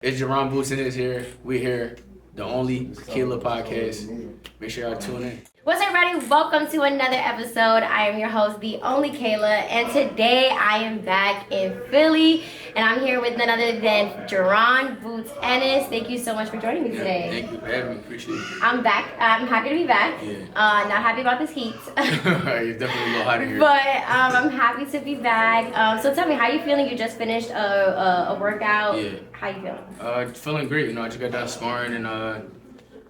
It's Jaron Boots and Ennis here. We're here, the TheOnlyKayla Podcast. Make sure y'all tune in. What's up, everybody? Welcome to another episode. I am your host, TheOnlyKayla, and today I am back in Philly, and I'm here with none other than Jaron Boots Ennis. Thank you so much for joining me today. Thank you for having me. Appreciate it. I'm back. I'm happy to be back. Yeah. Not happy about this heat. It's definitely a little hot in here. But I'm happy to be back. So tell me, how you feeling? You just finished a workout. Yeah. How you feeling? Feeling great. I just got done sparring and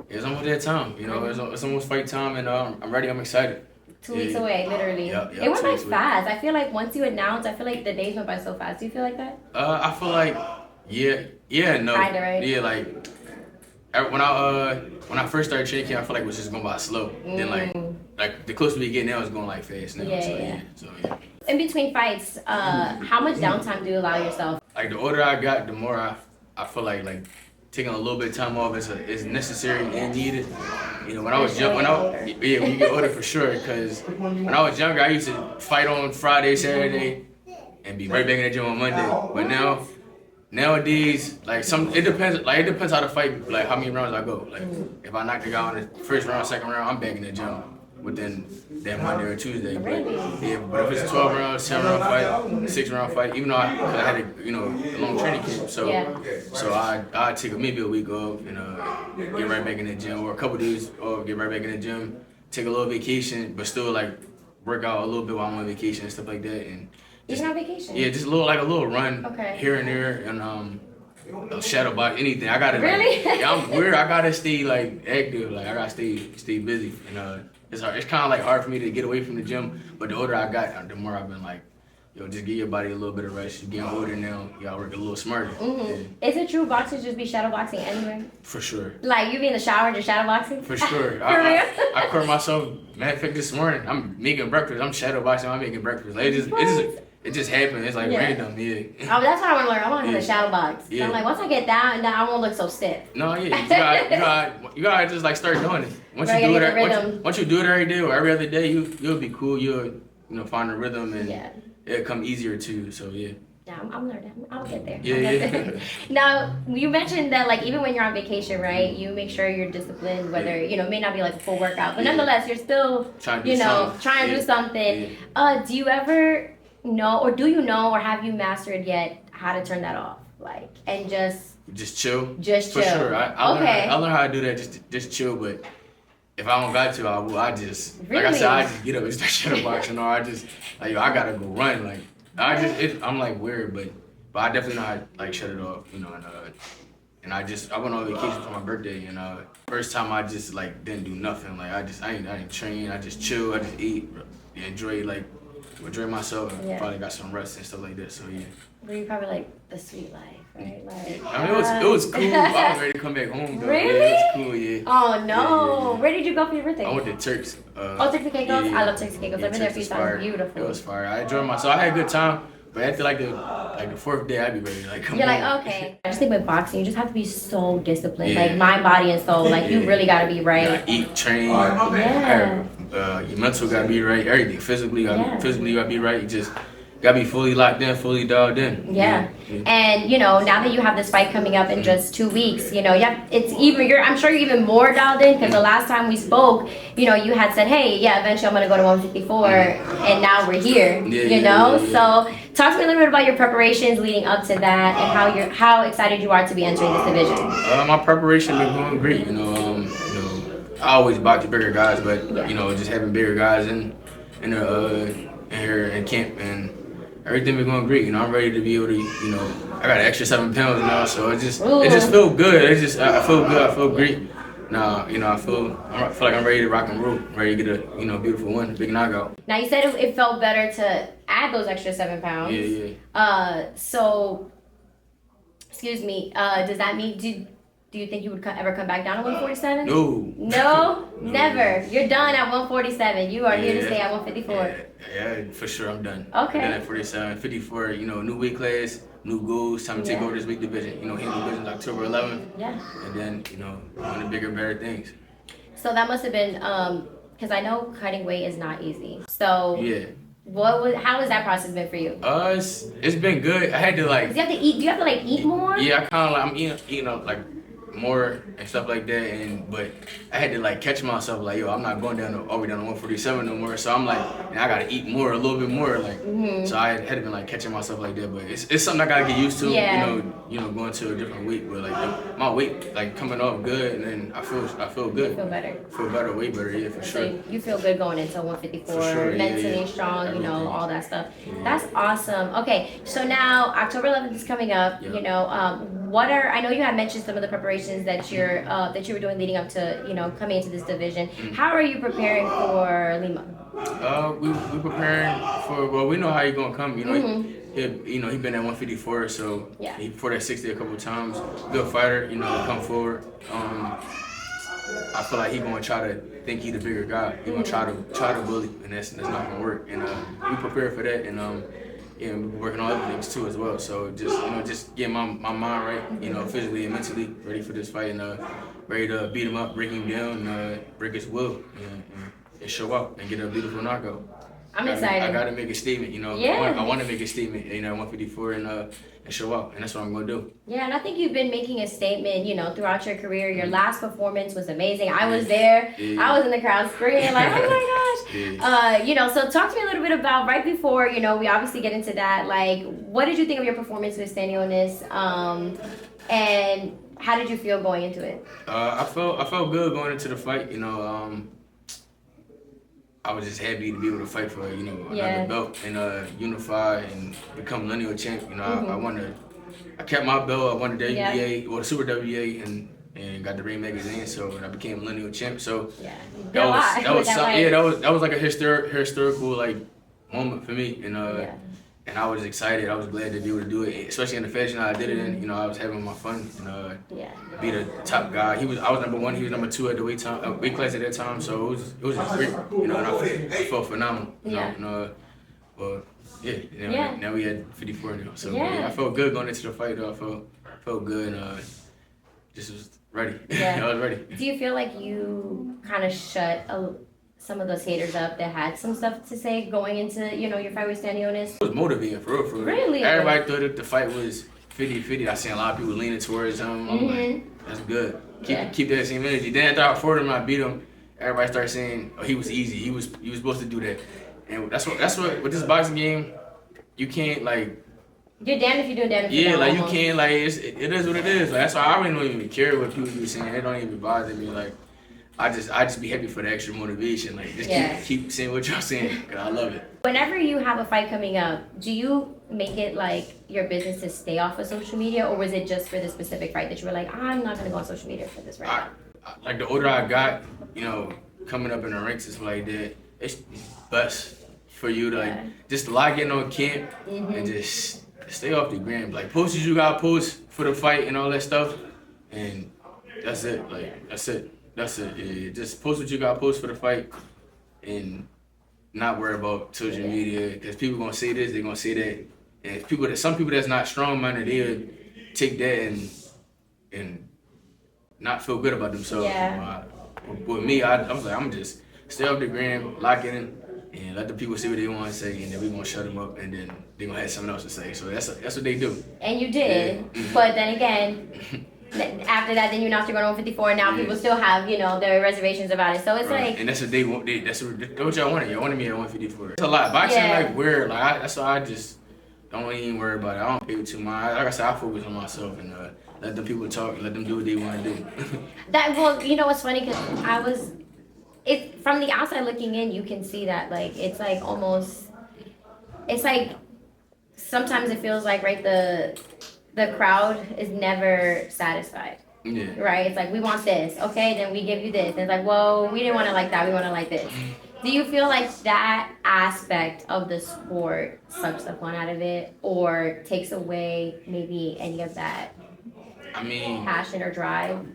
it's almost that time. It's almost fight time and I'm ready. I'm excited. 2 weeks away, literally. Yep, it went by 2 weeks away. fast. I feel like once you announce, I feel like the days went by so fast. Do you feel like that? I feel like, no. Kinda, right? Yeah, like when I first started training, I feel like it was just going by slow. Then like the closer we get now, it's going like fast now. Yeah. So. In between fights, how much downtime do you allow yourself? Like the older I got, the more I feel like taking a little bit of time off is necessary and needed. When I was young, when you get older for sure. Because when I was younger, I used to fight on Friday, Saturday, and be right back in the gym on Monday. But nowadays, it depends how the fight, like how many rounds I go. Like if I knock the guy on the first round, second round, I'm back in the gym within that Monday or Tuesday. But if it's a 12 round, 10 round fight, 6 round fight, even though I had a long training camp, so I take maybe a week off and get right back in the gym, or a couple days off, get right back in the gym, take a little vacation, but still work out a little bit while I'm on vacation and stuff like that. And Even on vacation? Yeah, just a little run here and there, and shadow box, anything. I gotta I'm weird. I gotta stay active. I gotta stay busy. And it's hard. It's kind of hard for me to get away from the gym. But the older I got, the more I've been just give your body a little bit of rest. You're getting older now. You gotta work a little smarter. Mm-hmm. Is it true boxers just be shadow boxing anywhere? For sure. Like you be in the shower just shadow boxing? For sure. For real? I caught myself. Matter of fact, this morning I'm making breakfast. I'm shadow boxing. I'm making breakfast. It just happened. It's random, Oh, that's what I want to learn. I want to have a shadow box. Yeah. So I'm once I get down, I won't look so stiff. No, yeah, you gotta just start doing it. Once you do it every day or every other day, you'll be cool. You'll find a rhythm and it'll come easier too. So yeah. Yeah, I'm learning. I'll get there. Yeah. Now, you mentioned that even when you're on vacation, right, you make sure you're disciplined, whether, it may not be a full workout, but nonetheless, you're still, trying to do something. Yeah. Do you ever know, or have you mastered yet how to turn that off? And just chill? Just chill. For sure. I learned how to do that, just chill, but if I don't got to, I will. I just, really? Like I said, I just get up and start shadow boxing, or I just, I gotta go run, I'm weird, but I definitely know how to shut it off, and I went on vacation for my birthday, and first time I just didn't do nothing, I didn't train, I just chill, I just eat, enjoy myself, and probably got some rest and stuff like that, so yeah. Were you probably the sweet life, right? It was cool. I was ready to come back home though. Really? Yeah, it was cool, yeah. Oh no! Yeah. Where did you go for your birthday? I went to Turks. Turks and Caicos? Yeah. I love Turks and Caicos. I've been there a few times. Beautiful. It was fire. I enjoyed myself. I had a good time. But after the fourth day, I'd be ready to come You're home. Okay. I just think with boxing, you just have to be so disciplined. Mind, body, and soul. You really gotta be right. You gotta eat, train. Your mental gotta be right. Everything. Physically, you gotta be right. You just gotta be fully locked in, fully dialed in. Yeah. And now that you have this fight coming up in just 2 weeks, I'm sure you're even more dialed in, because the last time we spoke, you had said, hey, eventually I'm gonna go to 154, and now we're here. So talk to me a little bit about your preparations leading up to that, and how excited you are to be entering this division. My preparation been going great. I always box bigger guys, but just having bigger guys in here in camp, and everything been going great. I'm ready to be able to, I got an extra 7 pounds now, so it just feel good. I feel good. I feel great. Now, I feel like I'm ready to rock and roll, ready to get a beautiful win, big knockout. Now you said it felt better to add those extra 7 pounds. Yeah. So, excuse me. Does that mean do you think you would ever come back down to 147? No, never. You're done at 147. You are here to stay at 154. Yeah, for sure, I'm done. Okay. I'm done at 47, 54. New weight class, new goals. Time to take over this weight division. Hit division's October 11th. Yeah. And then on the bigger, better things. So that must have been because I know cutting weight is not easy. So yeah. How has that process been for you? It's been good. I had to like. Do you have to eat? Do you have to like eat more? Yeah, I kind of like I'm eating up like more and stuff like that, but I had to like catch myself like, yo, I'm not going down all the way down to 147 no more. So I'm like, man, I gotta eat more, a little bit more, like. So I had to been like catching myself like that, but it's something I gotta get used to. Yeah. You know, going to a different weight, but like my weight like coming off good, and then I feel good. You feel better. Feel better, way better, yeah, for sure. So you feel good going into 154, For sure, mentally strong, Everything. you know, all that stuff. Yeah. That's awesome. Okay, so now October 11th is coming up. Yep. You know, I know you had mentioned some of the preparations that you were doing leading up to, you know, coming into this division. How are you preparing for Lima? We preparing for, well, we know how he's gonna come. You know, he been at 154, so yeah. He fought at 60 a couple of times. Good fighter, you know, come forward. I feel like he's gonna try to think he's the bigger guy. He's gonna try to bully, and that's not gonna work. And we prepare for that, and we're working on other things too as well. So just getting my mind right, you know, physically and mentally ready for this fight, and ready to beat him up, break him down, break his will, and show out and get a beautiful knockout. I'm excited. I gotta make a statement, you know. Yeah. I want to make a statement, you know, 154 and show out, and that's what I'm gonna do. Yeah, and I think you've been making a statement, you know, throughout your career. Your last performance was amazing. I was there. Yeah. I was in the crowd screaming like, oh my gosh. You know, so talk to me a little bit about right before, you know, we obviously get into that. Like, what did you think of your performance with Ennis? And how did you feel going into it? I felt good going into the fight. You know, I was just happy to be able to fight for, you know, another belt and unify and become lineal champ. You know, I kept my belt. I won the WBA or the Super WBA and got the ring magazine. So I became lineal champ. So that was something. Yeah, that was like a historical like moment for me. And I was excited. I was glad to be able to do it, especially in the fashion I did it in. You know, I was having my fun and be the top guy. I was number one. He was number two at the weight class at that time. So it was just great. You know, and I felt phenomenal. You know, but now we had 54 now. So I felt good going into the fight. Though I felt good and just was ready. Yeah. I was ready. Do you feel like you kind of shut some of those haters up that had some stuff to say going into, you know, your fight with Ennis? It was motivating for real. Really? Everybody thought that the fight was 50-50. I seen a lot of people leaning towards him. I'm like, that's good. Keep that same energy. Then after I fought him, I beat him. Everybody started saying, "Oh, he was easy. He was supposed to do that." And that's what with this boxing game, you can't like. You're damned if you do, damned if you don't. Yeah, like you can't like it is what it is. Like, that's why I really don't even care what people be saying. It don't even bother me. Like. I just be happy for the extra motivation. Like, just keep saying what y'all saying, because I love it. Whenever you have a fight coming up, do you make it like your business to stay off of social media, or was it just for the specific fight that you were like, I'm not gonna go on social media for this right now? Like the older I got, you know, coming up in the ranks and stuff like that, it's best for you to like just lock in on camp and just stay off the gram. Like post what you got post for the fight and all that stuff, and that's it. Like that's it. Yeah. Just post what you got post for the fight, and not worry about social media, because people gonna say this, they gonna say that, and some people that's not strong-minded, they'll take that and not feel good about themselves. Yeah. With me, I was like, I'm just stay off the gram, lock in, and let the people say what they want to say, and then we gonna shut them up, and then they gonna have something else to say. So that's what they do. And you did, but then again. After that, then you announced you're going to 154, and now people still have, you know, their reservations about it. So it's like... And that's what they want. That's what y'all wanted. Y'all wanted me at 154. It's a lot. Boxing, like, weird. Like, that's why I just don't even worry about it. I don't pay too much. Like I said, I focus on myself and let them people talk. Let them do what they want to do. Well, you know what's funny? Because from the outside looking in, you can see that, like, it's like almost... It's like... Sometimes it feels like, right, the crowd is never satisfied. Yeah. Right? It's like, we want this. Okay, then we give you this. And it's like, well, we didn't want it like that. We want it like this. Do you feel like that aspect of the sport sucks the fun out of it, or takes away maybe any of that passion or drive?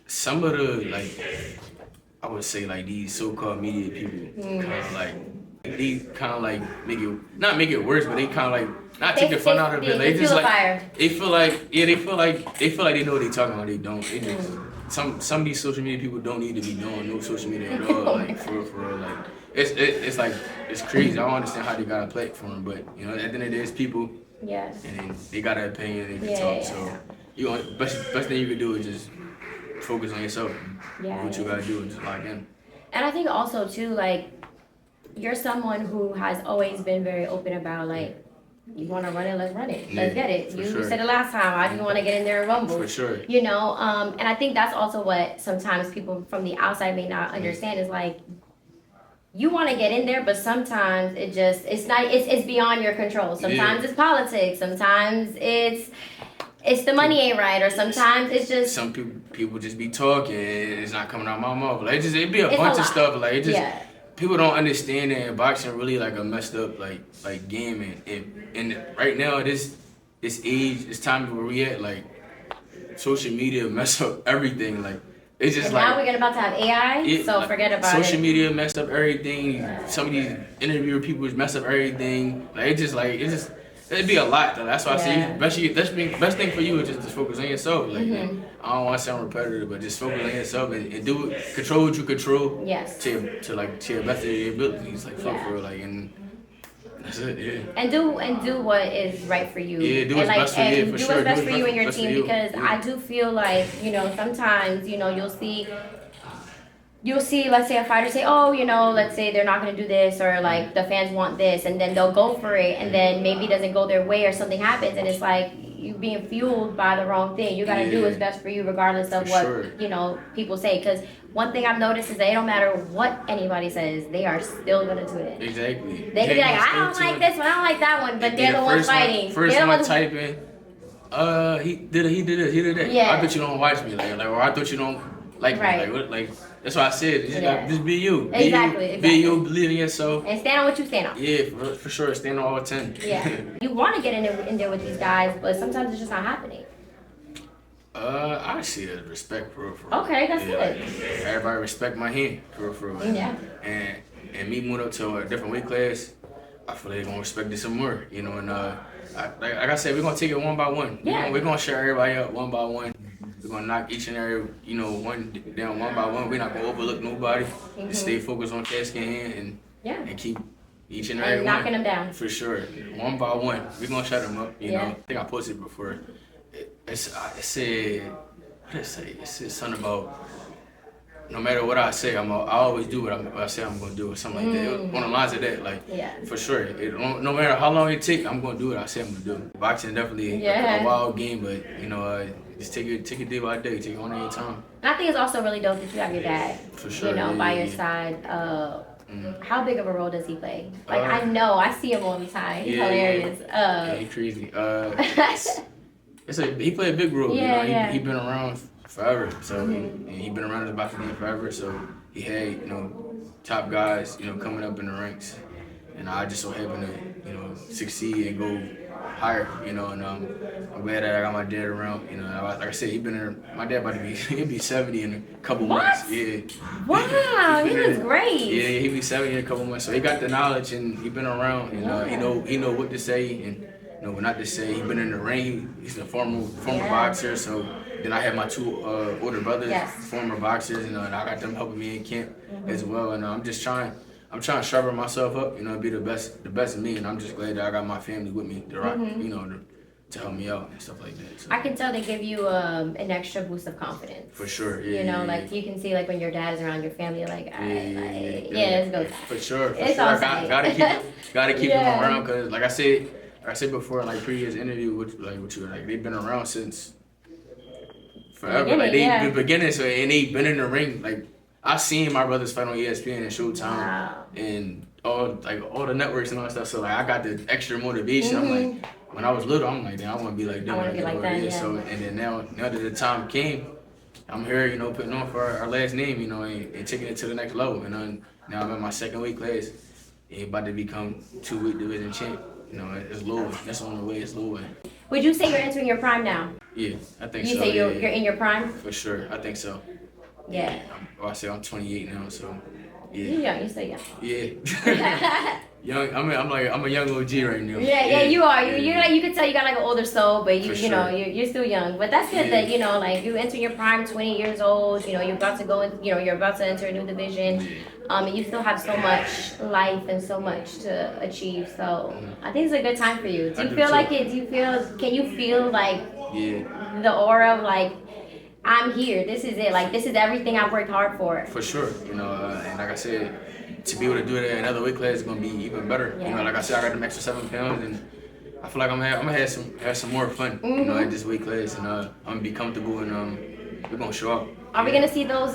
Some of the, like, I would say, like, these so-called media people kind of, like, They kind of like not make it worse, but they kind of like not take the fun out of it. They just like they feel like they feel like they know what they talking about. They don't. They just some of these social media people don't need to be doing no social media at all. Like for real, like it's like it's crazy. I don't understand how they got a platform, but you know at the end of the day, it's people. Yes. And then they got an opinion. They can talk. So best thing you can do is just focus on yourself. Yeah. What you gotta do is just lock in. And I think also too, like, you're someone who has always been very open about, like, you want to run it, let's run it. Let's get it. You said it last time. I just want to get in there and rumble. For sure. You know, and I think that's also what sometimes people from the outside may not understand is, like, you want to get in there, but sometimes it's beyond your control. Sometimes it's politics. Sometimes it's the money ain't right, or sometimes it's just some people just be talking. It's not coming out my mouth. Like it be a bunch of stuff. Like it just people don't understand that boxing really like a messed up like game, and right now this age, this time where we at, like social media mess up everything. Like it's just now we're about to have AI, so like, forget about social media messed up everything. Some of these interviewer people mess up everything. Like it'd be a lot though. That's why I say best thing for you is just to focus on yourself. Like I don't want to sound repetitive, but just focus on yourself and do it. Control what you control. Yes. To your best of your abilities. Like fuck for real. Like and that's it. Yeah. And do what is right for you. Yeah. Do what's best for you. For do sure. what's best for you and your team because I do feel like sometimes you'll see, let's say a fighter say, oh, let's say they're not going to do this or like the fans want this and then they'll go for it and then maybe it doesn't go their way or something happens and it's like you being fueled by the wrong thing. You got to do what's best for you regardless of what, people say. Because one thing I've noticed is that it don't matter what anybody says, they are still going to do it. Exactly. They can be like, I don't like this one, I don't like that one, but they're the ones fighting. First one typing, he did that. Yeah. I bet you don't watch me. Or I thought you don't like me. Like, that's why I said, just be you. Exactly. Be you, believe in yourself. And stand on what you stand on. Yeah, for sure. Stand on all 10. Yeah. You want to get in there with these guys, but sometimes it's just not happening. I see it as respect for real. Okay, that's good. Like, everybody respect my hand for real. Yeah. And me moving up to a different weight class, I feel they're gonna respect it some more, and like I said, we're gonna take it one by one. Yeah. We're gonna share everybody up one by one. We're gonna knock each and every, one down one by one. We're not gonna overlook nobody. Just stay focused on task in hand and keep each and every one. Knocking them down. For sure. One by one. We're gonna shut them up, you know. I think I posted it before. It said, what did it say? It said something about no matter what I say, I always do what I say I'm gonna do or something like that. On the lines of that, like for sure. No matter how long it takes, I'm gonna do what I say I'm gonna do. Boxing definitely a wild game, but just take it day by day, take it one at a time. And I think it's also really dope that you have your dad, for sure, by your side. How big of a role does he play? Like I know, I see him all the time. He's hilarious. He's crazy. He played a big role. He been around forever. So and he been around the boxing game forever. So he had top guys coming up in the ranks, and I just so happened to succeed and go higher. And I'm glad that I got my dad around. Like I said, my dad about to be he'll be 70 in a couple months. Yeah. Wow, he was great. Yeah, he'll be 70 in a couple months. So he got the knowledge and he been around. He know what to say and what not to say. He been in the ring. He's a former boxer. So then I had my two older brothers, former boxers, and I got them helping me in camp as well. And I'm trying to sharpen myself up, be the best of me. And I'm just glad that I got my family with me, to help me out and stuff like that. So. I can tell they give you an extra boost of confidence. For sure, like you can see like when your dad is around your family, like, let's go. For sure. Awesome. Gotta keep them around, cause like I said before in like previous interview with you, like they've been around since forever. Like they've been beginning, so and they've been in the ring. Like I've seen my brothers fight on ESPN and Showtime and all the networks and all that stuff. So like I got the extra motivation. I'm like, when I was little, I'm like, damn, I want to be like them. I want to be like that. So and then now that the time came, I'm here, putting on for our last name, and taking it to the next level. And now I'm in my second weight class. And about to become 2-weight division champ. It's low. That's on the way. It's low. Would you say you're entering your prime now? Yeah, I think so. You say you're in your prime? For sure, I think so. Yeah. I say I'm 28 now, so. You're young. You're still young. Yeah. Young. I'm a young OG right now. Yeah, you are. You're like, you could tell you got like an older soul, but you For know sure. you're still young. But that's good that like you enter your prime, 20 years old. You're about to go in. You're about to enter a new division. And you still have so much life and so much to achieve. So I think it's a good time for you. Do you feel like it? Can you feel like the aura of like, I'm here. This is it. Like, this is everything I worked hard for. For sure. And like I said, to be able to do it at another weight class is gonna be even better. Yeah. Like I said, I got them extra 7 pounds, and I feel like I'm gonna have some more fun. At this weight class, and I'm gonna be comfortable, and we're gonna show up. Are we gonna see those?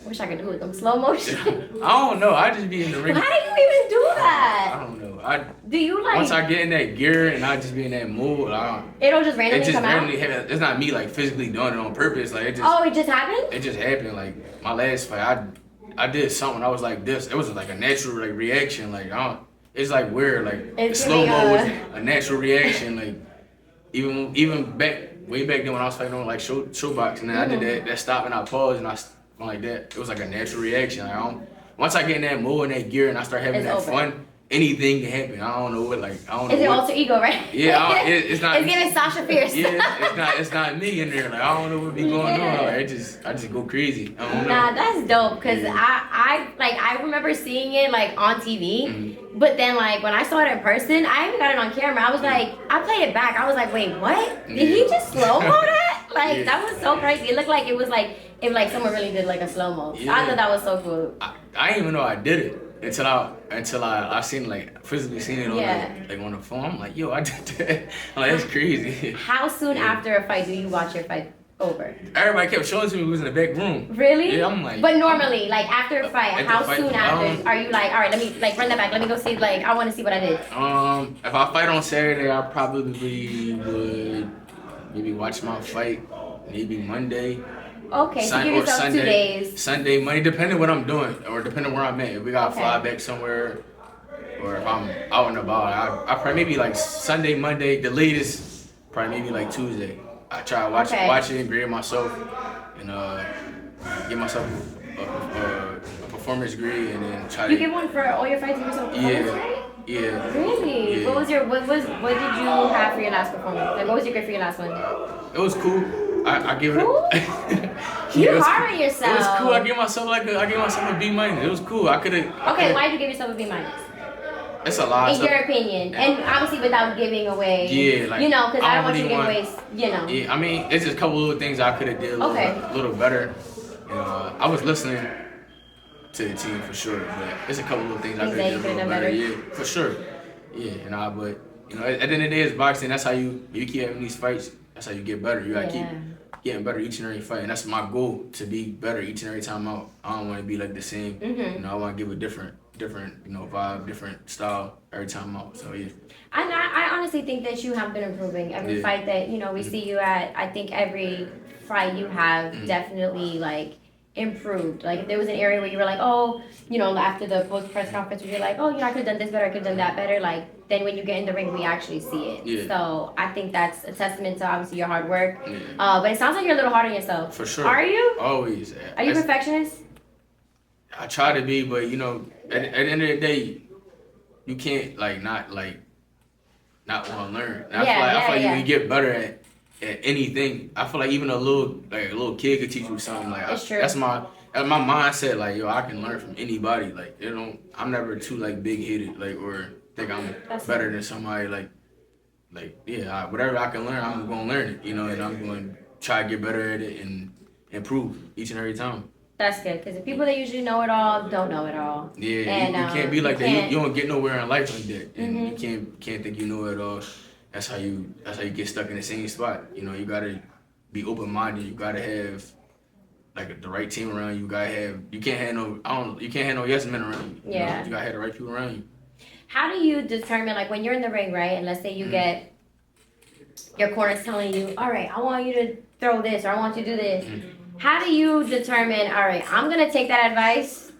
Wish I could do it. Them slow motion. I don't know. I just be in the ring. How do you even do that? I don't know. Do you like? Once I get in that gear and I just be in that mood, It'll just randomly come out. It's not me like physically doing it on purpose. Like it just. Oh, it just happened. It just happened. Like my last fight, I did something. I was like this. It was like a natural like reaction. Like it's like weird. Like It's slow really, mo was a natural reaction. Like even way back then when I was fighting on like show boxing, and I did that stop and I paused and I went like that. It was like a natural reaction. Like once I get in that mode and that gear and I start having that fun, anything can happen. I don't know what like I don't know. Is it alter ego, right? Yeah, it's not. It's giving Sasha Fierce. Yeah, it's not me in there. Like I don't know what be going on. Like I just go crazy. I don't know. Nah, that's dope. Cause I remember seeing it like on TV, but then like when I saw it in person, I even got it on camera. I was like, I played it back. I was like, wait, what? Did he just slow mo that? Like that was so crazy. It looked like it was like if like someone really did like a slow mo. I thought that was so cool. I didn't even know I did it. Until I seen like physically seen it on like on the phone. I'm like, yo, I did that. I'm like, that's crazy. How soon after a fight do you watch your fight over? Everybody kept showing to me who was in the back room. Really? Yeah, I'm like. But normally, like after a fight, how soon after are you like, all right, let me like run that back. Let me go see. Like I want to see what I did. If I fight on Saturday, I probably would maybe watch my fight maybe Monday. Okay, so give yourself Sunday, 2 days. Sunday, Monday, depending what I'm doing or depending where I'm at. If we gotta fly back somewhere, or if I'm out and about, I probably maybe like Sunday, Monday, the latest, probably maybe like Tuesday. I try to watch it and grade myself and get myself a performance grade and then try to. You get one for all your fights? You yourself performance grade? Yeah. Really? Yeah. What did you have for your last performance? Like what was your grade for your last one? It was cool. I give it. Cool? You hard on yourself. It was cool. I gave myself a B minus. It was cool. I could've. Okay, why did you give yourself a B minus? It's a lot. In your opinion, and obviously without giving away. Yeah, like because I don't want you to give away. Yeah, I mean, it's just a couple little things I could have did a little better. I was listening to the team for sure, but it's a couple little things I could have did a little better. Yeah, for sure. Yeah, but at the end of the day, it's boxing. That's how you keep having these fights. That's how you get better. You gotta keep getting better each and every fight, and that's my goal, to be better each and every time out. I don't want to be like the same. I want to give a different vibe, different style every time out. So yeah. And I honestly think that you have been improving every fight that we see you at. I think every fight you have definitely like improved. Like if there was an area where you were like, oh, after the post press conference, where you're like, oh, I could have done this better, I could have done that better. Like then when you get in the ring, we actually see it. Yeah. So I think that's a testament to obviously your hard work. Yeah. But it sounds like you're a little hard on yourself. For sure. Are you? Always. Are you a perfectionist? I try to be, but at the end of the day, you can't not want to learn. And I feel like you get better at anything. I feel like even a little kid could teach you something. Like it's true. That's my mindset. Like I can learn from anybody. Like I'm never too big headed or think I'm better than somebody. Whatever I can learn, I'm gonna learn it. And I'm going to try to get better at it and improve each and every time. That's good, because the people that usually know it all don't know it all. Yeah, and, you can't be like that. You don't get nowhere in life like that, and you can't think you know it all. That's how you get stuck in the same spot. You gotta be open minded. You gotta have the right team around you. You can't have no yes men around you. Yeah, you gotta have the right people around you. How do you determine when you're in the ring, right? And let's say you get your corner's telling you, all right, I want you to throw this or I want you to do this. How do you determine, all right, I'm going to take that advice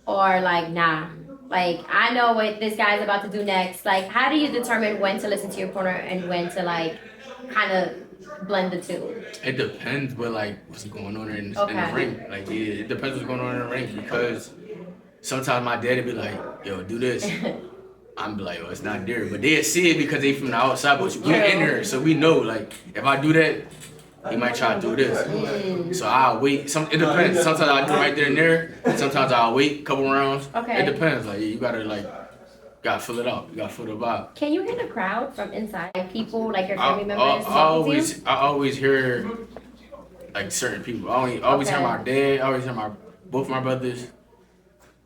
or nah? I know what this guy's about to do next. How do you determine when to listen to your corner and when to kind of blend the two? It depends what's going on in the ring. It depends what's going on in the ring because sometimes my dad'd be like, yo, do this. I'm be like, oh, it's not there. But they'll see it because they from the outside, but we in there, so we know, like, if I do that, he might try to do this. So I'll wait. It depends. Sometimes I'll do right there and there. Sometimes I'll wait a couple rounds. Okay. It depends. Like, you gotta fill it out. You gotta fill the vibe. Can you hear the crowd from inside? Like people, like your family members talking to you? I always hear, like, certain people. I always hear my dad. I always hear both my brothers.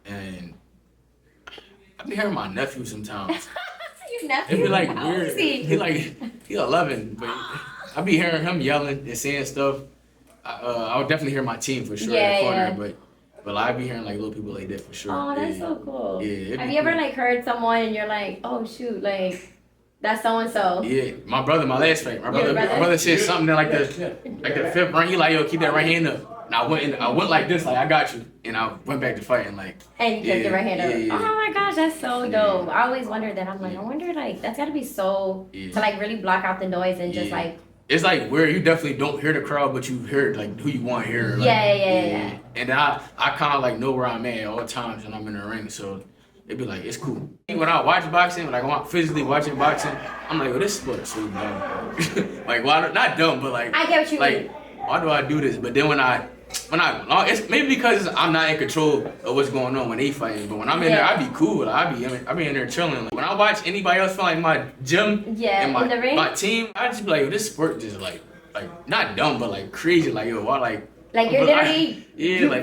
And I be hearing my nephew sometimes. Your nephew? It be like How weird. old is he? He 11, but I be hearing him yelling and saying stuff. I would definitely hear my team for sure in the corner, but I be hearing like little people like that for sure. Oh, that's so cool. Yeah. Have you ever like heard someone and you're like, oh shoot, like that's so and so? Yeah, my last fight. My brother said something that like the fifth round. He like, yo, keep that right hand up. And I went like this, like I got you, and I went back to fighting, like. And you kept your right hand up. Yeah. Oh my gosh, that's so dope. I always wondered that. I'm like, I wonder like that's gotta be so to like really block out the noise and just like. It's like where you definitely don't hear the crowd, but you hear like who you want to hear. Like, yeah. And then I kind of like know where I'm at all times when I'm in the ring, so it'd be like it's cool. When I watch boxing, like when I'm physically watching boxing, I'm like, oh, this sport is so dumb. Like, why? Not dumb, but like I get what you mean. Why do I do this? But then when I it's maybe because I'm not in control of what's going on when they fighting. But when I'm in there, I be cool. Like, I be in there chilling. Like, when I watch anybody else from like my gym and in the ring? my team, I just be like, yo, this sport just like not dumb, but like crazy. Like, yo, why like you're literally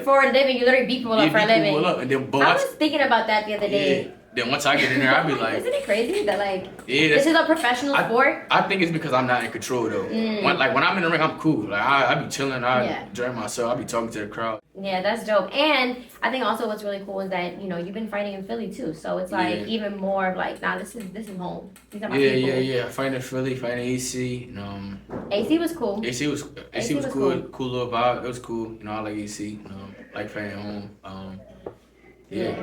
for a living, you literally beat people up for a living. And then, I was thinking about that the other day. Yeah. Then once I get in there, I be like, isn't it crazy that like this is a professional sport? I think it's because I'm not in control though. When I'm in the ring, I'm cool. Like I be chilling, I enjoy myself. I be talking to the crowd. Yeah, that's dope. And I think also what's really cool is that you've been fighting in Philly too, so it's like even more of like, nah, this is home. These are my people. Yeah. Fighting in Philly, fighting AC. AC was cool. AC was cool. Cool little vibe. It was cool. I like AC. Like fighting home. Yeah.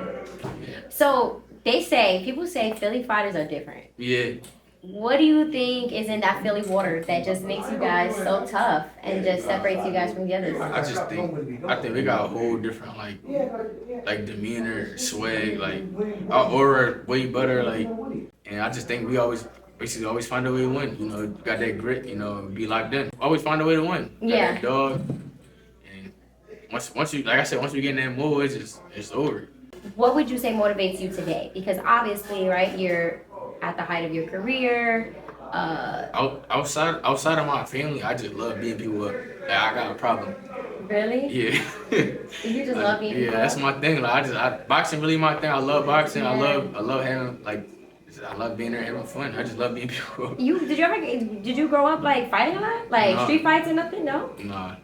So people say Philly fighters are different. Yeah. What do you think is in that Philly water that just makes you guys so tough and just separates you guys from the others? I think we got a whole different like demeanor, swag, like our aura way better, like, and I just think we always find a way to win. Got that grit, be locked in. Always find a way to win. Yeah. That dog. And once you, like I said, once we get in that mode, it's over. What would you say motivates you today? Because obviously, right, you're at the height of your career. Outside of my family, I just love beating people up. Like, I got a problem. Really? Yeah. You just love beating people up? Yeah, that's my thing. Like boxing really my thing. I love boxing. Yeah. I love having I love being there having fun. I just love beating people up. Did you grow up like fighting a lot? Like street fights and nothing? No? Nah.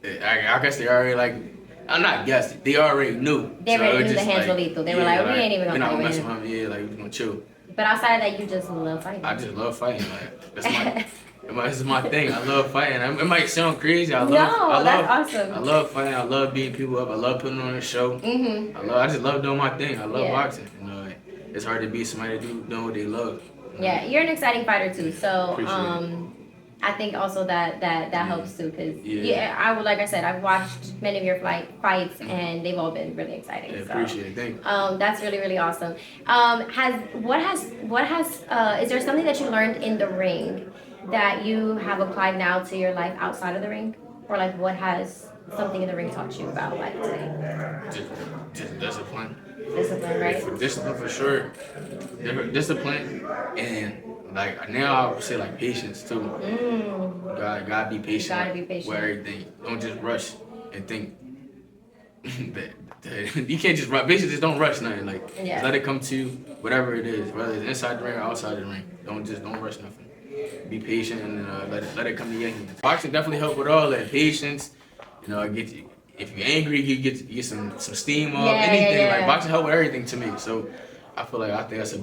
I guess they already I'm not guessing. They already knew. They already knew the hands were lethal. They were like, we ain't even gonna fight with him. Yeah, like we gonna chill. But outside of that, you just love fighting. I just love fighting. Like this is my thing. I love fighting. It might sound crazy. That's awesome. I love fighting. I love beating people up. I love putting on a show. Mm-hmm. I just love doing my thing. I love boxing. It's hard to beat somebody doing what they love. Yeah, you're an exciting fighter too. So I think also that helps too, because like I said, I've watched many of your fights and they've all been really exciting. Yeah, appreciate it. Thank you. That's really, really awesome. Is there something that you learned in the ring that you have applied now to your life outside of the ring, or like what has something in the ring taught you about life today? Just discipline. Discipline, right? Discipline for sure. Discipline and. Like now, I would say like patience too. Gotta be patient. Gotta be patient with everything. Don't just rush and think that you can't just rush. Basically, just don't rush nothing. Just let it come to you, whatever it is, whether it's inside the ring or outside the ring. Don't rush nothing. Be patient and let it come to you. Boxing definitely help with all that patience. Get you. If you're angry, you get some steam off. Anything like boxing help with everything to me. So. I think that's a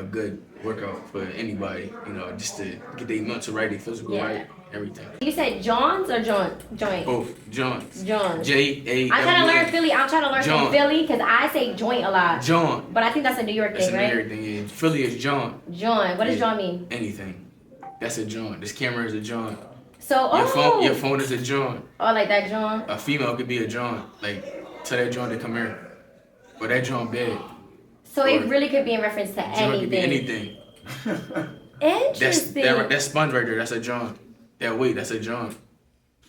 good workout for anybody, just to get their mental right, their physical right, everything. You said Johns or joint? Both. Johns. J-A-W-N. I'm trying to learn Philly. I'm trying to learn from Philly because I say joint a lot. John. But I think that's a New York thing, right? That's a New York thing, yeah. Philly is John. John. What does John mean? Anything. That's a John. This camera is a John. So, Your phone is a John. Oh, like that John? A female could be a John. Like, tell that John to come here. But that joint bad. So it really could be in reference to anything. Could be anything. Interesting. That sponge right there, that's a joint. That weight, that's a joint.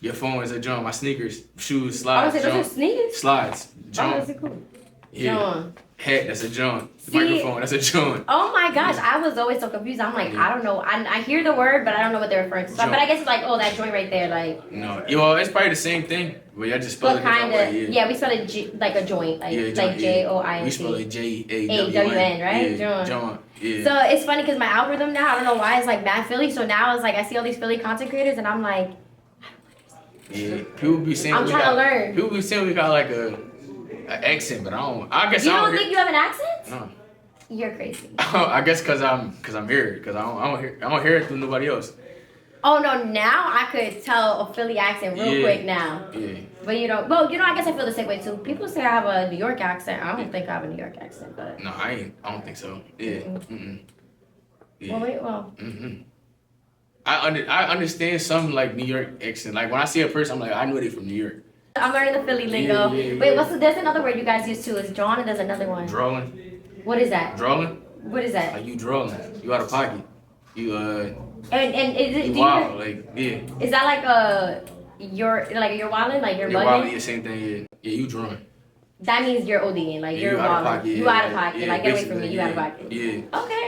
Your phone is a joint. My sneakers, shoes, slides. I was like, those are sneakers? Slides. Joint. Oh, that's cool. Yeah. John. Hat, that's a joint. Microphone, that's a joint. Oh my gosh, I was always so confused. I'm like, I don't know. I hear the word, but I don't know what they're referring to. So, but I guess it's like, oh, that joint right there, like. No, well, it's probably the same thing. But y'all just spell it kind of. way, Yeah, we spell it like a joint, like Joint. We spell it J-A-W-N, right? Yeah, John. Yeah. So it's funny because my algorithm now, I don't know why, it's like mad Philly. So now it's like I see all these Philly content creators, and I'm like. Yeah, people be saying I'm trying to learn. People be saying we got like an accent, but I don't. I guess you I don't think you have an accent? No. You're crazy. I guess because I'm here, because I don't hear it through nobody else. Oh no! Now I could tell a Philly accent real quick now. Yeah. But you know, well, I guess I feel the same way too. People say I have a New York accent. I don't think I have a New York accent, but. No, I don't think so. Yeah. Yeah. Well, wait, well. I understand some like New York accent. Like when I see a person, I'm like, I know they from New York. I'm learning the Philly lingo. Wait, there's another word you guys use too. It's drawn, and there's another one. Drawing. What is that? Drawing. What is that? Like you drawing. You out of pocket. You And is it? You wild, like yeah. Is that like you're wilding, like you're bugging? Wilding, yeah, same thing. Yeah, yeah, you drawing. That means you're ODing, like you're out of wilding. pocket. You out of pocket, Yeah, like get away from me. You out of yeah. pocket. Yeah. Okay.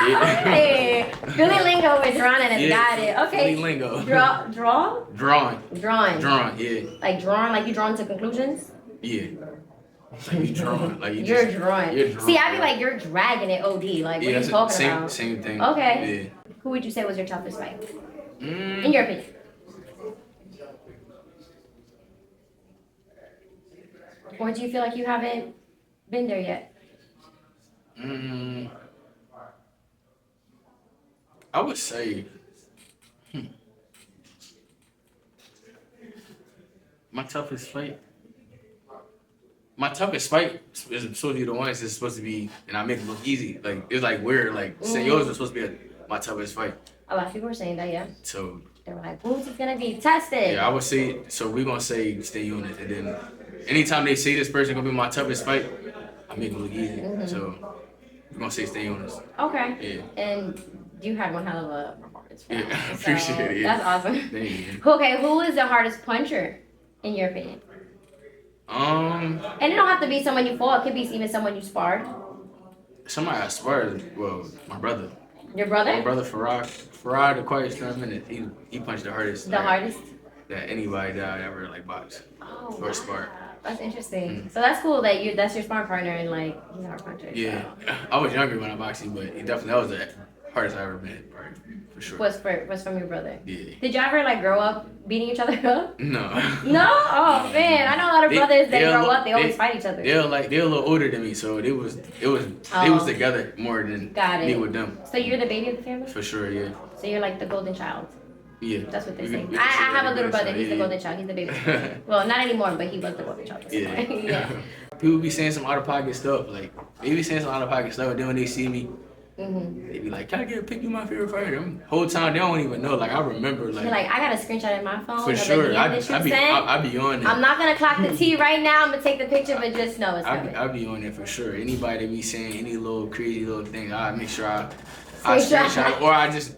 Okay. Philly lingo with Jaron and got it. Okay. Philly lingo. Drawing. Drawing, yeah. Like drawing, like you drawing to conclusions? Yeah. Like you drawing, like you you're drawing. You're drawing. See, I be like, you're dragging it OD. Like, what are you talking about? Same thing. Okay. Yeah. Who would you say was your toughest fight? In your opinion. Or do you feel like you haven't been there yet? I would say, my toughest fight is supposed to be the ones that's supposed to be, and I make it look easy. Like it's like weird. Like saying yours was supposed to be my toughest fight. A lot of people were saying that, yeah. So they were like, "Who's gonna be tested?" Yeah, I would say. So we're gonna say stay unit, and then anytime they say this person gonna be my toughest fight, I make it look easy. So we're gonna say stay unit. Okay. Yeah. And you had one hell of a performance. Yeah, I appreciate it. Yeah. That's awesome. Thank you. Okay, who is the hardest puncher, in your opinion? And it don't have to be someone you fought. It could be even someone you sparred. Somebody I sparred. Well, my brother. Your brother? My brother Farad, the quietest 3 minutes. He punched the hardest. The hardest? That anybody that I ever like boxed. Oh. Or sparred. That's interesting. So that's cool that that's your sparring partner and like he's a hard puncher. Yeah. So. I was younger when I boxed him, but that was the hardest I ever been, right? For sure. Was from your brother. Yeah. Did y'all ever like grow up beating each other up? No. No? Oh man, I know a lot of brothers that grow up, they always fight each other. They're a little older than me, so they was together more than me with them. So you're the baby of the family? For sure, yeah. So you're like the golden child. Yeah. That's what they say. I have a little brother, he's the golden child, he's the baby. Well, not anymore, but he was the golden child. Yeah. Yeah. People be saying some out of pocket stuff, like they be saying some out of pocket stuff, and then when they see me, they be like, "Can I get a pic? You my favorite fighter." Whole time they don't even know. Like I remember, like. You're like, I got a screenshot in my phone. For sure, I be on it. I'm not gonna clock the T right now. I'm gonna take the picture, but just know it's coming. I be on it for sure. Anybody be saying any little crazy little thing, I make sure I screenshot it, or I just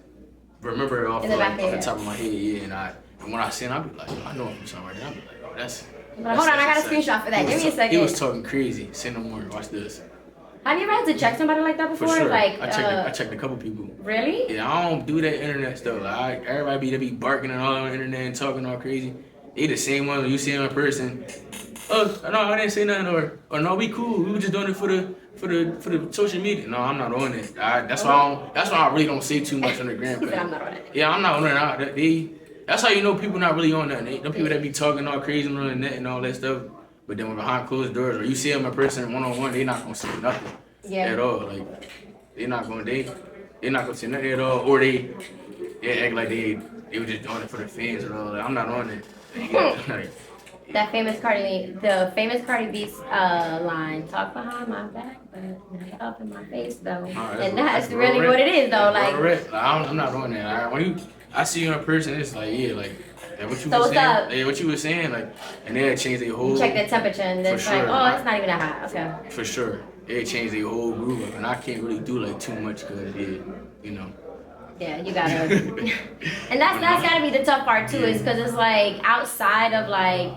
remember it off the top of my head. Yeah, and when I see it, I be like, I know I'm something right now. I be like, oh, that's. Hold on, I got a screenshot for that. Give me a second. He was talking crazy. Say no more. Watch this. Have you ever had to check somebody like that before? For sure. Like, I checked a couple people. Really? Yeah, I don't do that internet stuff. Like, everybody be barking and all on the internet and talking all crazy. They the same ones when you see them in person. Oh, no, I didn't say nothing. Or no, we cool. We were just doing it for the social media. No, I'm not on it. That's why I really don't say too much on the gram. He said I'm not on it. Yeah, I'm not on it. That's how you know people not really on that. Them people that be talking all crazy on the net and all that stuff. But then when behind closed doors, or you see them in person one-on-one, they not gonna say nothing at all. Like they not gonna say nothing at all, or they act like they were just doing it for the fans or all. Like, I'm not on it. The famous Cardi B's line, talk behind my back, but not up in my face though. And that's really what it is though. Like I'm not on that. When I see you in person, it's like And what you So was what's saying, up? yeah, what you was saying, like, and they had changed their whole. You check the temperature and then it's sure. like, oh, it's not even that hot. Okay. For sure, they changed their whole groove up, and I can't really do like too much because you know. Yeah, you gotta, and that's gotta be the tough part too, is because it's like outside of like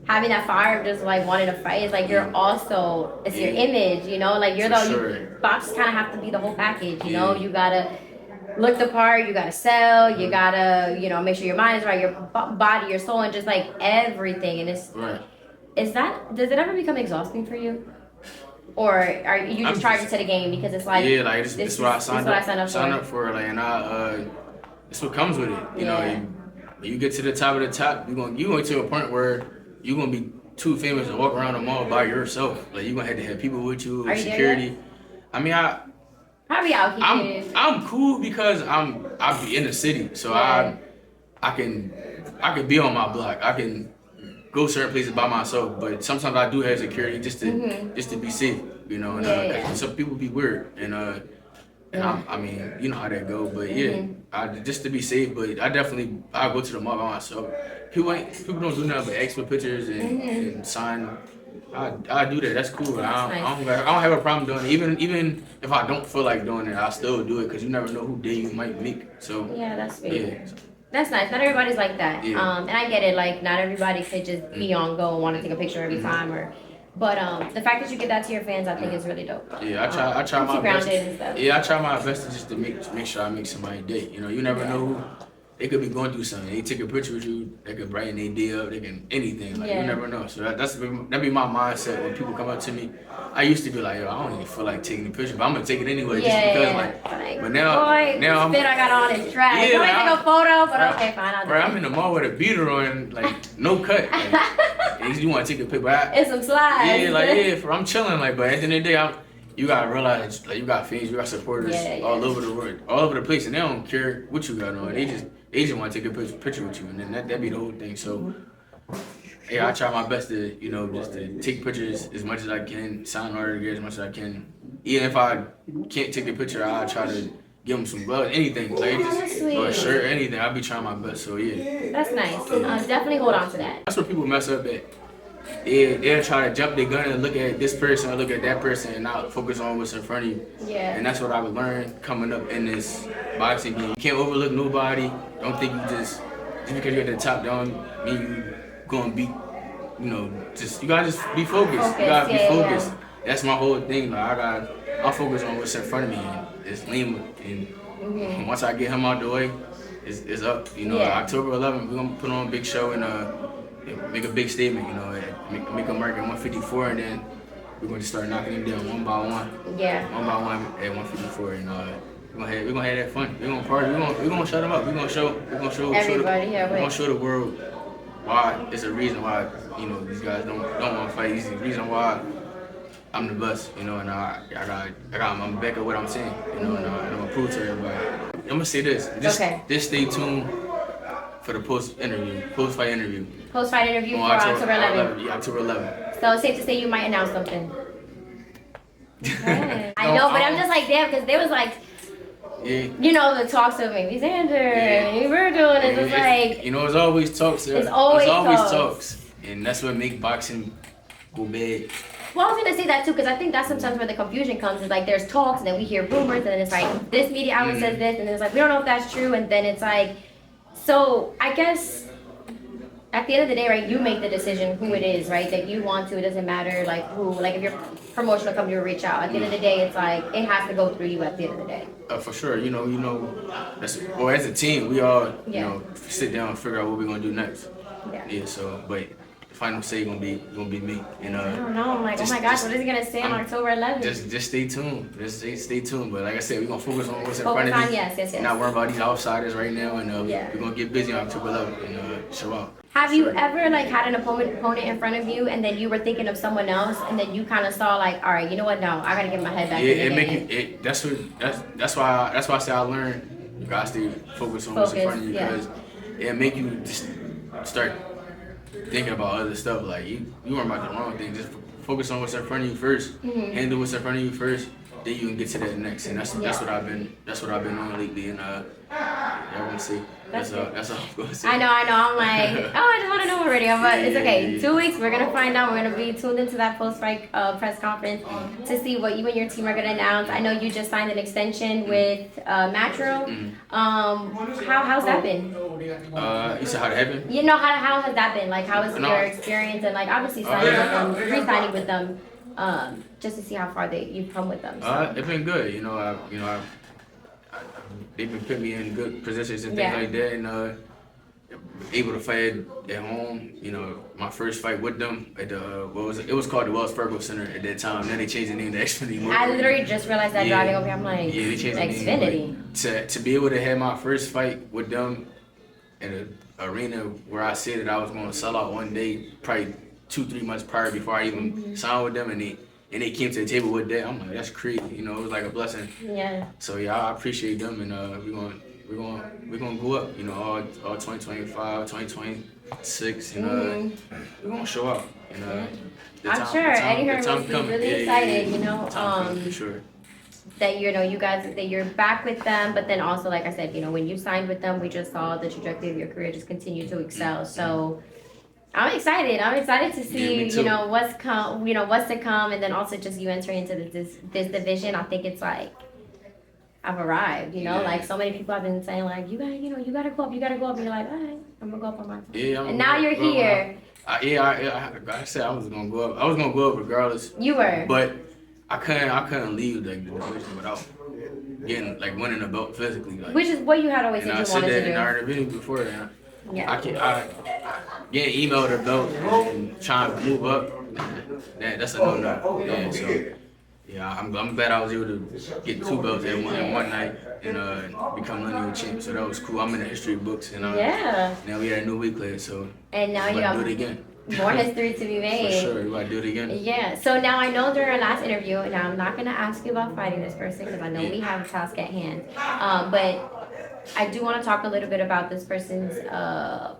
having that fire of just like wanting to fight, it's like you're also, it's your image, you know, like you're boxes kind of have to be the whole package, you know, you gotta look the part, you gotta sell, you gotta, you know, make sure your mind is right, your body, your soul, and just like everything, and it's, does it ever become exhausting for you? Or are you just charging to the game because it's like, yeah, like this is what I signed up for, like, and it's what comes with it, you know. And when you get to the top of the top, you going to a point where you're gonna be too famous to walk around the mall by yourself. Like, you're gonna have to have people with you, security. I mean, how are we out here? I'm cool because I be in the city, so I can be on my block. I can go certain places by myself, but sometimes I do have security just to be safe, you know. And some people be weird, and I mean, you know how that go. But just to be safe. But I go to the mall by myself. People don't do nothing but ask for pictures and sign. I do that. That's cool. I don't have a problem doing it. Even if I don't feel like doing it, I still do it because you never know who day you might meet. So yeah, that's sweet. Yeah. That's nice. Not everybody's like that. Yeah. And I get it. Like, not everybody could just be on go and want to take a picture every time. But the fact that you give that to your fans, I think is really dope. Yeah, I try my best. Yeah, I try my best just to make sure I make somebody's day. You know, you never know who. They could be going through something. They take a picture with you. They could brighten their day up. They can anything. Like, you never know. So that be my mindset when people come up to me. I used to be like, yo, I don't even feel like taking a picture, but I'm gonna take it anyway just because like. But now I got on is trash. Yeah, I take a photo, but okay, fine. I'm in the mall with a beater on, like no cut. Like, you want to take a picture? And some slides. Yeah, I'm chilling. Like, but at the end of the day, you gotta realize, like, you got fans, you got supporters all over the world, all over the place, and they don't care what you got on. They just want to take a picture with you, and then that be the whole thing. So, I try my best to, you know, just to take pictures as much as I can, sign autographs as much as I can. Even if I can't take a picture, I try to give them some blood, anything, like or a shirt, anything. I'll be trying my best. So that's nice. Definitely hold on to that. That's where people mess up at. They'll try to jump their gun and look at this person or look at that person and not focus on what's in front of you. Yeah. And that's what I've learned coming up in this boxing game. You can't overlook nobody. Don't think you just because you're at the top don't mean you gonna beat, you know, you gotta just be focused. You gotta be focused. Yeah. That's my whole thing. Like, I'm focused on what's in front of me, and it's Lima. And once I get him out the way, it's up. You know, October 11th, we're gonna put on a big show and make a big statement, you know, make a mark at 154, and then we're going to start knocking them down one by one. Yeah. One by one at 154, and we're gonna have that fun. We're gonna party. We're gonna shut them up. We're gonna show everybody. We're gonna show the world why it's a reason why, you know, these guys don't want to fight. It's a reason why I'm the best, you know, and I'm back at what I'm saying, you know, and I'm gonna prove to everybody. I'm gonna say this. Just stay tuned for the post-fight interview. Post-fight interview for October 11th. Yeah, October 11th. So it's safe to say you might announce something. Yeah. I know, but I'm just like, damn, because there was like, you know, the talks of maybe Xander and Virgil, and it's just like, you know, it's always talks. There's always talks, and that's what make boxing go bad. Well, I was gonna say that too, because I think that's sometimes where the confusion comes. Is like there's talks, and then we hear rumors, and then it's like this media outlet says this, and then it's like we don't know if that's true, and then it's like, so I guess at the end of the day, right, you make the decision who it is, right, that you want to. It doesn't matter like who, like if your promotional company will reach out. At the end of the day, it's like it has to go through you. At the end of the day. For sure, you know, as a team, we all you know sit down and figure out what we're gonna do next. Yeah. So, but final say gonna be me. And I don't know. I'm like, oh my gosh, what is he gonna say on October 11th? Just stay tuned. Just stay tuned. But like I said, we're gonna focus on what's in front of us. Yes. Not worry about these outsiders right now, and we're gonna get busy on October 11th and show up. Have you ever like had an opponent in front of you, and then you were thinking of someone else, and then you kind of saw like, all right, you know what? No, I gotta get my head back. Yeah, that's why I say I learned. You gotta stay focused on what's in front of you because it make you just start thinking about other stuff. Like you worry about the wrong thing. Just focus on what's in front of you first. Handle what's in front of you first. Then you can get to that next. And that's what I've been on lately. And y'all gonna see. That's all I'm going to say. I know. I'm like, oh, I just want to know already. But it's okay. Yeah. 2 weeks, we're going to find out. We're going to be tuned into that post-fight press conference to see what you and your team are going to announce. I know you just signed an extension with Metro. How's that been? You said how it happened? You know, how has that been? Like, how was your experience? And, like, obviously signing with them, re-signing with them, just to see how far you've come with them. So. It's been good. They've been putting me in good positions and things like that, and able to fight at home. My first fight with them at the it was called the Wells Fargo Center at that time. Then they changed the name to Xfinity. I literally just realized that driving over here. I'm like, they changed Xfinity. The name, to be able to have my first fight with them in an arena where I said that I was going to sell out one day, probably 2-3 months prior before I even signed with them, and they came to the table with that. I'm like, that's crazy. It was like a blessing. Yeah. So I appreciate them, and we're gonna go up. All 2025, 2026, and we're gonna show up. I'm sure Eddie Hearn must be really excited. For sure. That you guys that you're back with them, but then also like I said, when you signed with them, we just saw the trajectory of your career just continue to excel. So. I'm excited. To see, what's to come, and then also just you entering into this division. I think it's like I've arrived. Like so many people have been saying, like you gotta go up. And you're like, all right, I'm gonna go up on my. Yeah. And now you're here. I said I was gonna go up. I was gonna go up regardless. You were. But I couldn't leave like the division without getting winning the belt physically. Which is what you had always said you wanted to do. I said that in our interview before. Yeah. I getting emailed a belt and trying to move up. That's a no. Yeah, so I'm glad I was able to get 2 belts in one night and become lineal champ. So that was cool. I'm in the history books, and now we had a new weight class. So and now you do it again. More history to be made. For sure, we gotta do it again. Yeah. So now I know during our last interview, and I'm not gonna ask you about fighting this person because I know we have a task at hand. But I do want to talk a little bit about this person's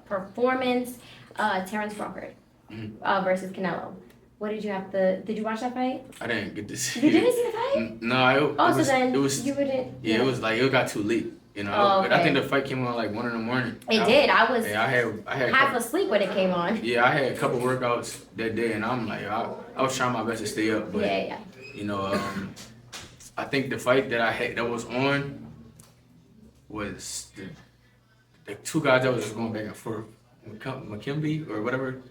performance, Terrence Crawford versus Canelo. What did you did you watch that fight? I didn't get to see it. You didn't see the fight? No, you wouldn't. Yeah, it was like it got too late. Okay. I think the fight came on 1 in the It did. I was I had half asleep when it came on. Yeah, I had a couple workouts that day, and I'm like, I was trying my best to stay up, but I think the fight that I had that was on was the 2 guys that was just going back and forth, McKimby or whatever.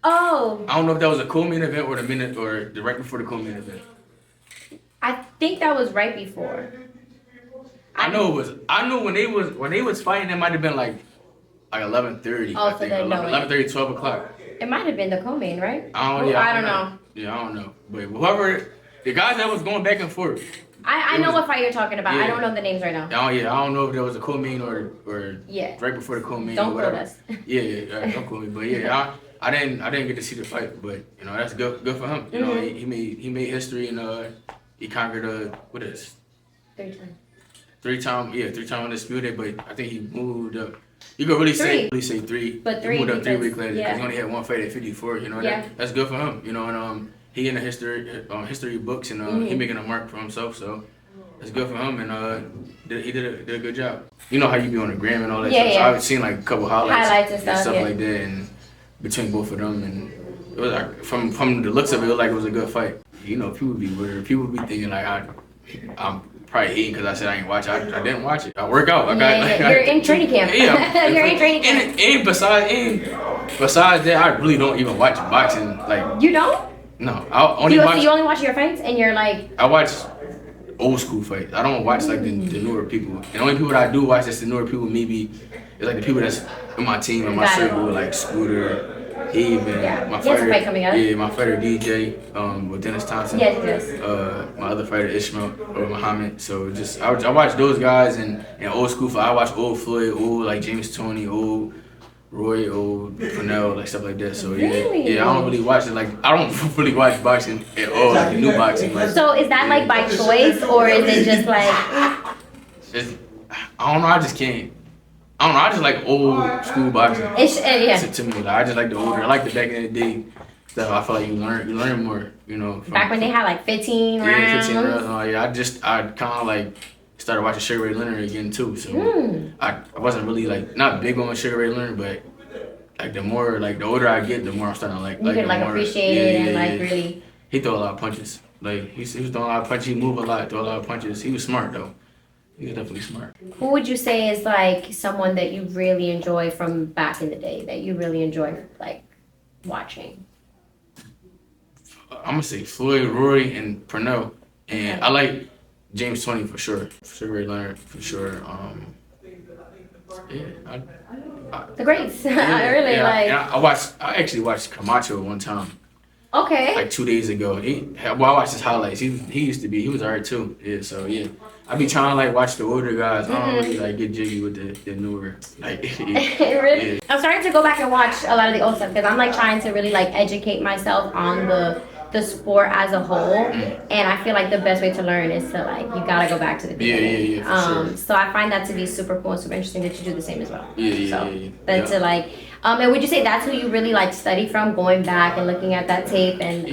Oh. I don't know if that was a co-main event or the right before the co-main event. I think that was right before. I know when they was fighting, it might have been like 11:30. Oh, I think 11:30, 12 o'clock. It might have been the co-main, right? I don't know. Yeah, I don't know. But whoever the guys that was going back and forth. I know what fight you're talking about. Yeah. I don't know the names right now. I don't know if there was a co-main or right before the co-main. Don't or whatever. quote us. Don't quote me. But I didn't get to see the fight, but that's good for him. He made history, and he conquered what is 3-time undisputed, but I think he moved up. You could really say 3, but 3 he moved up 3 weeks later because yeah. he only had one fight at 54. That's good for him. And he in the history books, and he making a mark for himself. So that's good for him, and he did a good job. You know how you be on the gram and all that stuff. So I've seen a couple highlights and stuff like that, and between both of them, and it was like from the looks of it, it was like it was a good fight. People be weird. People be thinking I'm probably hating because I said I ain't watch it. I didn't watch it. I work out. You're in training camp. Yeah, you're in training camp. And besides that, I really don't even watch boxing. You don't? No, you only watch your fights, and you're like. I watch old school fights. I don't watch the newer people. And the only people that I do watch that's the newer people maybe is the people that's in my team and my circle, like Scooter. My fighter, my fighter DJ with Dennis Thompson. Yes. My other fighter Ishmael or Muhammad. So I watch those guys and old school. I watch old Floyd, old James Toney, old Roy, old Fennell, stuff like that. So really? I don't really watch it. I don't really watch boxing at all, the new boxing. So is that by choice or is it just I don't know. I just can't. I don't know, I just like old school boxing. To me, I just like the older. I like the back in the day stuff. I feel like you learn more, back when they had 15 rounds. Yeah, 15 rounds. I kind of started started watching Sugar Ray Leonard again too. So I wasn't really like not big on Sugar Ray Leonard, but like the more like the older I get, the more I'm starting to like. You can like appreciate it and like really. He threw a lot of punches. Like he was throwing a lot of punches. He moved a lot, threw a lot of punches. He was smart though. He was definitely smart. Who would you say is like someone that you really enjoy from back in the day that you really enjoy like watching? I'm gonna say Floyd, Rory, and Pernell, and I like James 20 for sure. Sugar Ray Leonard for sure. The greats. I really like. And I actually watched Camacho one time. Okay. Like 2 days ago. I watched his highlights. He was alright too. Yeah, so yeah. I be trying to like watch the older guys. I don't really like get jiggy with the newer. Like really? Yeah. I'm starting to go back and watch a lot of the old stuff because I'm like trying to really like educate myself on the sport as a whole, and I feel like the best way to learn is to like you gotta go back to the beginning. Yeah, for sure. So I find that to be super cool and super interesting that you do the same as well. Yeah. To like, and would you say that's who you really like study from, going back and looking at that tape and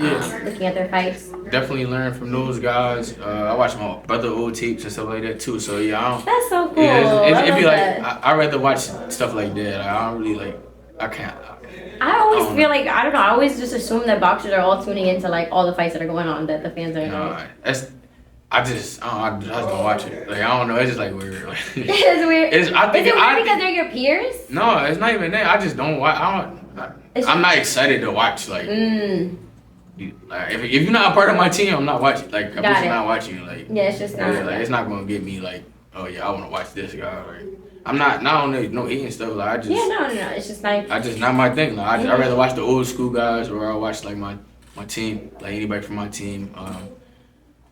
looking at their fights? Definitely learn from those guys. I watch my brother old tapes and stuff like that too. So yeah, that's so cool. Yeah, it'd be like I rather watch stuff like that. I don't really like. I can't. I always feel like I don't know. I always just assume that boxers are all tuning into like all the fights that are going on that the fans are. I just don't watch it. Like I don't know. It's just like weird. Like, it's weird. Is it weird because they're your peers? No, it's not even that. I just don't watch. I'm not excited to watch. Like, like if you're not a part of my team, I'm not watching. Like I'm just not watching. Like it's just not. Like it's not gonna get me like, oh yeah, I want to watch this guy. Like, I'm not on no eating stuff. Like I just no. It's just like I just not my thing. Like I rather watch the old school guys, or I watch like my team, like anybody from my team.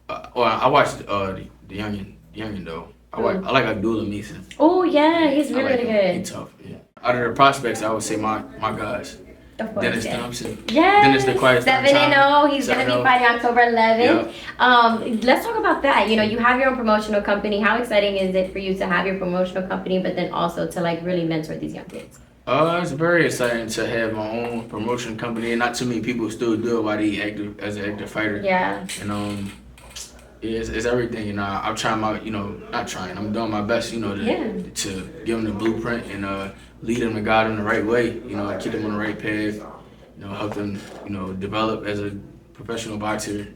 I watched the youngin though. I like Abdullah Mason. Oh yeah, he's really good. He's tough. Yeah. Out of the prospects, I would say my guys. Of course, Dennis Thompson. Yeah. Dennis the Quiet 7-0. He's gonna be fighting October 11th. Yep. Let's talk about that. You know, you have your own promotional company. How exciting is it for you to have your promotional company, but then also to like really mentor these young kids? It's very exciting to have my own promotion company, and not too many people still do it while they active as an active fighter. Yeah. And it's everything. You know, I'm trying my, not trying. I'm doing my best. To give them the blueprint and lead them and guide them the right way. Keep them on the right path. Help them. Develop as a professional boxer.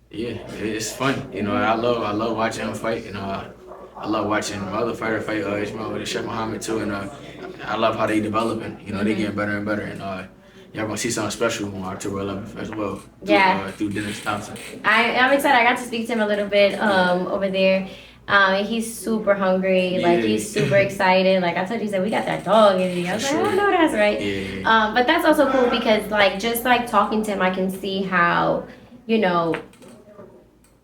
It's fun. I love watching them fight. I love watching my other fighter fight. With Chef Muhammad too, and I love how they developing. They getting better and better, and y'all gonna see something special on October 11th as well. Through Dennis Thompson. I'm excited. I got to speak to him a little bit over there. He's super hungry. Yeah. Like he's super excited. Like I told you, he said we got that dog in me. I was like, I know that's right. Yeah. But that's also cool because like just like talking to him, I can see how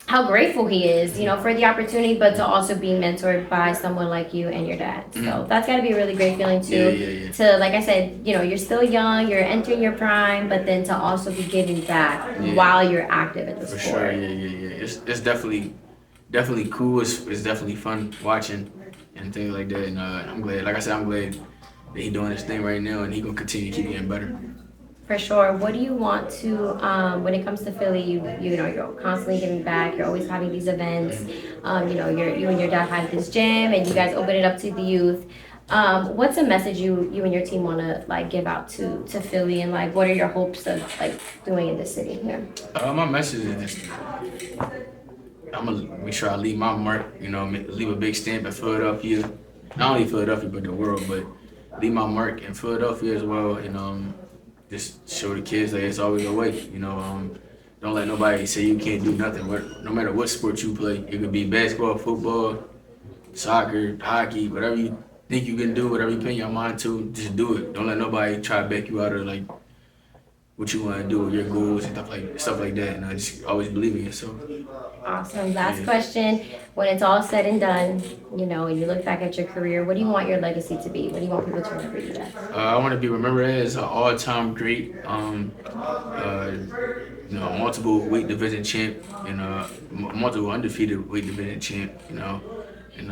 how grateful he is, for the opportunity, but to also be mentored by someone like you and your dad. So that's got to be a really great feeling too. Yeah. To, like I said, you're still young, you're entering your prime, but then to also be giving back while you're active in the sport. For sure, yeah. It's definitely cool. It's definitely fun watching and things like that. And I'm glad, like I said, I'm glad that he's doing this thing right now, and he's gonna continue to keep getting better. For sure. What do you want to, when it comes to Philly, you're constantly giving back, you're always having these events, you and your dad have this gym, and you guys open it up to the youth. What's a message you and your team want to like give out to Philly, and like what are your hopes of like doing in this city here? My message is just, I'm gonna make sure I leave my mark, leave a big stamp in Philadelphia, not only Philadelphia, but the world, but leave my mark in Philadelphia as well, and just show the kids that it's always a way. Don't let nobody say you can't do nothing. No matter what sport you play, it could be basketball, football, soccer, hockey, whatever you think you can do, whatever you put your mind to, just do it. Don't let nobody try to back you out of like what you want to do, your goals and stuff like that. And I just always believe in yourself. Awesome. Last question. When it's all said and done, and you look back at your career, what do you want your legacy to be? What do you want people to remember you as? I want to be remembered as an all-time great, multiple weight division champ and multiple undefeated weight division champ. And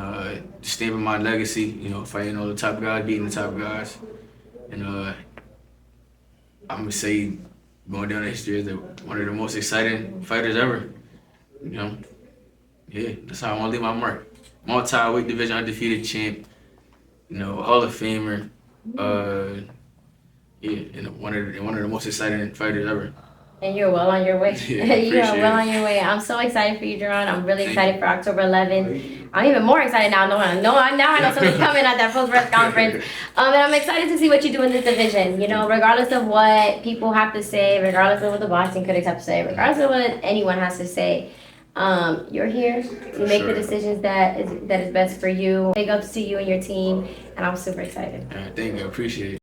just stamping my legacy. Fighting all the top guys, beating the top guys, and I'm gonna say going down the history as one of the most exciting fighters ever. Yeah, that's how I want to leave my mark. Multi-weight division undefeated champ. You know, Hall of Famer. Yeah, and one of the most exciting fighters ever. And you're well on your way. Yeah, You are well it. on your way. I'm so excited for you, Jaron. I'm really excited for October 11th. I'm even more excited now. Now I know something's coming at that post-press conference. And I'm excited to see what you do in this division. You know, regardless of what people have to say, regardless of what the boxing critics have to say, regardless of what anyone has to say, you're here to make the decisions that is best for you. Big ups to you and your team, and I'm super excited. Thank you. I appreciate it.